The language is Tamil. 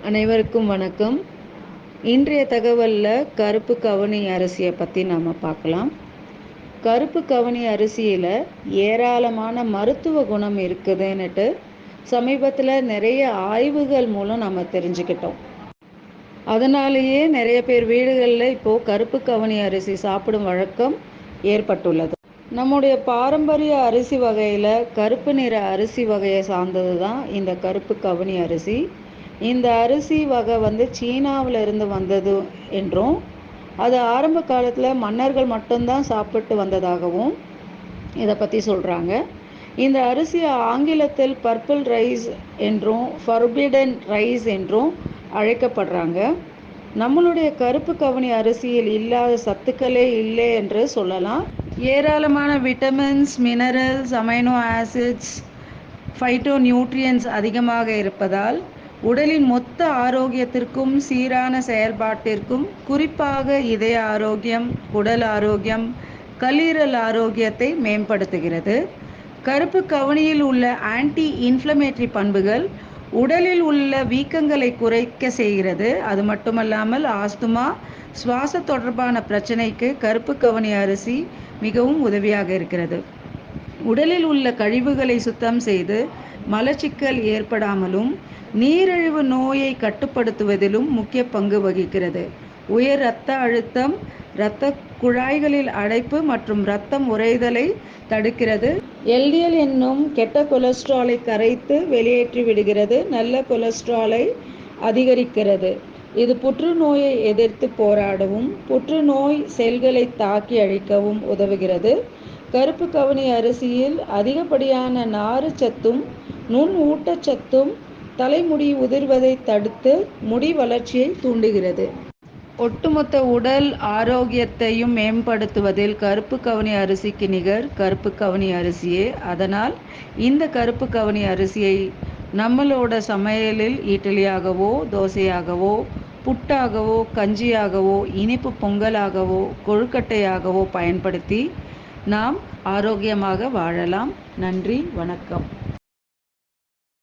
அனைவருக்கும் வணக்கம். இன்றைய தகவலில் கருப்பு கவனி அரிசியை பற்றி நாம் பார்க்கலாம். கருப்பு கவனி அரிசியில் ஏராளமான மருத்துவ குணம் இருக்குதுன்னுட்டு சமீபத்தில் நிறைய ஆய்வுகள் மூலம் நம்ம தெரிஞ்சுக்கிட்டோம். அதனாலேயே நிறைய பேர் வீடுகளில் இப்போது கருப்பு கவனி அரிசி சாப்பிடும் வழக்கம் ஏற்பட்டுள்ளது. நம்முடைய பாரம்பரிய அரிசி வகையில் கருப்பு நிற அரிசி வகையை சார்ந்தது தான் இந்த கருப்பு கவனி அரிசி. இந்த அரிசி வகை சீனாவில் இருந்து வந்தது என்றும், அது ஆரம்ப காலத்தில் மன்னர்கள் மட்டும்தான் சாப்பிட்டு வந்ததாகவும் இதை பற்றி சொல்கிறாங்க. இந்த அரிசியை ஆங்கிலத்தில் பர்பிள் ரைஸ் என்றும் ஃபர்பிடன் ரைஸ் என்றும் அழைக்கப்படுறாங்க. நம்மளுடைய கருப்பு கவனி அரிசியில் இல்லாத சத்துக்களே இல்லை என்று சொல்லலாம். ஏராளமான vitamins, minerals, amino acids, phyto nutrients அதிகமாக இருப்பதால் உடலின் மொத்த ஆரோக்கியத்திற்கும் சீரான செயல்பாட்டிற்கும், குறிப்பாக இதய ஆரோக்கியம், குடல் ஆரோக்கியம், கல்லீரல் ஆரோக்கியத்தை மேம்படுத்துகிறது. கருப்பு கவனியில் உள்ள ஆன்டி இன்ஃப்ளமேட்டரி பண்புகள் உடலில் உள்ள வீக்கங்களை குறைக்க செய்கிறது. அது மட்டுமல்லாமல் ஆஸ்துமா, சுவாச தொடர்பான பிரச்சனைக்கு கருப்பு கவனி அரிசி மிகவும் உதவியாக இருக்கிறது. உடலில் உள்ள கழிவுகளை சுத்தம் செய்து மலச்சிக்கல் ஏற்படாமலும் நீரிழிவு நோயை கட்டுப்படுத்துவதிலும் முக்கிய பங்கு வகிக்கிறது. உயர் இரத்த அழுத்தம், இரத்த குழாய்களில் அடைப்பு மற்றும் இரத்தம் உறைதலை தடுக்கிறது. எல்டிஎல் என்னும் கெட்ட கொலஸ்ட்ராலை கரைத்து வெளியேற்றி விடுகிறது. நல்ல கொலஸ்ட்ராலை அதிகரிக்கிறது. இது புற்றுநோயை எதிர்த்து போராடவும் புற்றுநோய் செல்களை தாக்கி அழிக்கவும் உதவுகிறது. கருப்பு கவனி அரிசியில் அதிகப்படியான நார்ச்சத்தும் நுண் ஊட்டச்சத்தும் தலைமுடி உதிர்வதை தடுத்து முடி வளர்ச்சியை தூண்டுகிறது. ஒட்டுமொத்த உடல் ஆரோக்கியத்தையும் மேம்படுத்துவதில் கருப்பு கவனி அரிசிக்கு நிகர் கருப்பு கவனி அரிசியே. அதனால் இந்த கருப்பு கவனி அரிசியை நம்மளோட சமையலில் இட்லியாகவோ, தோசையாகவோ, புட்டாகவோ, கஞ்சியாகவோ, இனிப்பு பொங்கலாகவோ, கொழுக்கட்டையாகவோ பயன்படுத்தி நாம் ஆரோக்கியமாக வாழலாம். நன்றி, வணக்கம்.